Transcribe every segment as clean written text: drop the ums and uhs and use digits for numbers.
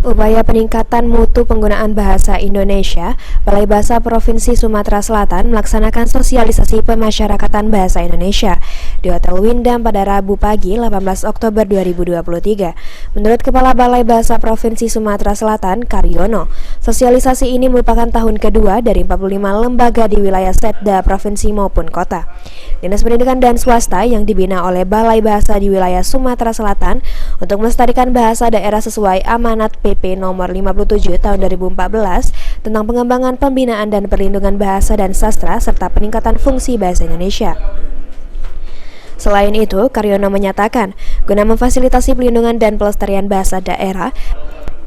Upaya peningkatan mutu penggunaan bahasa Indonesia, Balai Bahasa Provinsi Sumatera Selatan melaksanakan sosialisasi pemasyarakatan bahasa Indonesia di Hotel Windam pada Rabu pagi 18 Oktober 2023. Menurut Kepala Balai Bahasa Provinsi Sumatera Selatan, Karyono, sosialisasi ini merupakan tahun kedua dari 45 lembaga di wilayah Setda Provinsi maupun kota. Dinas Pendidikan dan Swasta yang dibina oleh Balai Bahasa di wilayah Sumatera Selatan untuk melestarikan bahasa daerah sesuai amanat PP nomor 57 tahun 2014 tentang pengembangan pembinaan dan perlindungan bahasa dan sastra serta peningkatan fungsi bahasa Indonesia. Selain itu, Karyono menyatakan, guna memfasilitasi pelindungan dan pelestarian bahasa daerah,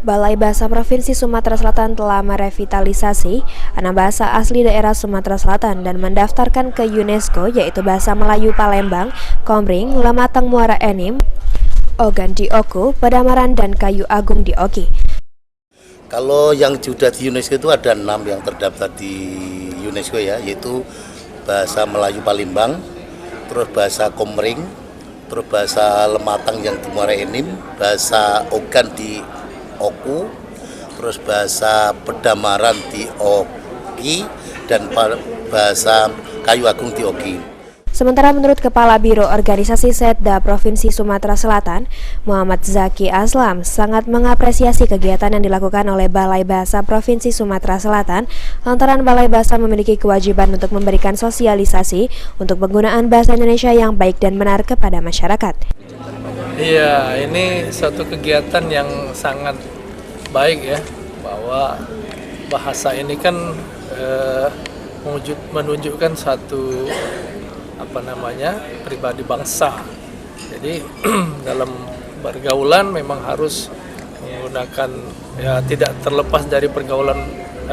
Balai Bahasa Provinsi Sumatera Selatan telah merevitalisasi 6 bahasa asli daerah Sumatera Selatan dan mendaftarkan ke UNESCO, yaitu Bahasa Melayu Palembang, Komering, Lematang Muara Enim, Ogan di Oku, Padamaran, dan Kayu Agung di Oki. Kalau yang sudah di UNESCO itu ada 6 yang terdaftar di UNESCO ya, yaitu Bahasa Melayu Palembang, terus Bahasa Komering, terus Bahasa Lematang yang di Muara Enim, Bahasa Ogan di Oku, terus Bahasa Padamaran di Oki, dan Bahasa Kayu Agung di Oki. Sementara menurut Kepala Biro Organisasi Setda Provinsi Sumatera Selatan, Muhammad Zaki Aslam, sangat mengapresiasi kegiatan yang dilakukan oleh Balai Bahasa Provinsi Sumatera Selatan, lantaran Balai Bahasa memiliki kewajiban untuk memberikan sosialisasi untuk penggunaan bahasa Indonesia yang baik dan benar kepada masyarakat. Iya, ini suatu kegiatan yang sangat baik ya, bahwa bahasa ini kan menunjukkan satu pribadi bangsa. Jadi dalam pergaulan memang harus menggunakan ya, tidak terlepas dari pergaulan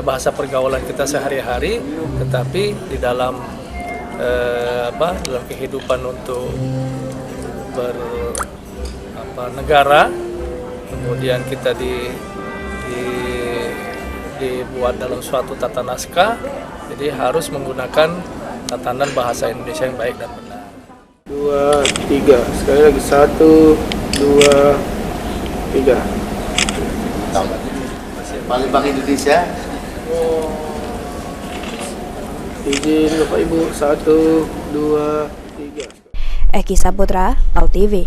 bahasa pergaulan kita sehari-hari, tetapi di dalam dalam kehidupan untuk negara, kemudian kita dibuat dalam suatu tata naskah, jadi harus menggunakan tatanan bahasa Indonesia yang baik dan benar. 2, 3, sekali lagi 1, 2, 3. Palembang Indonesia. Izin Bapak Ibu, 1, 2, 3. Eki Saputra, PAL TV.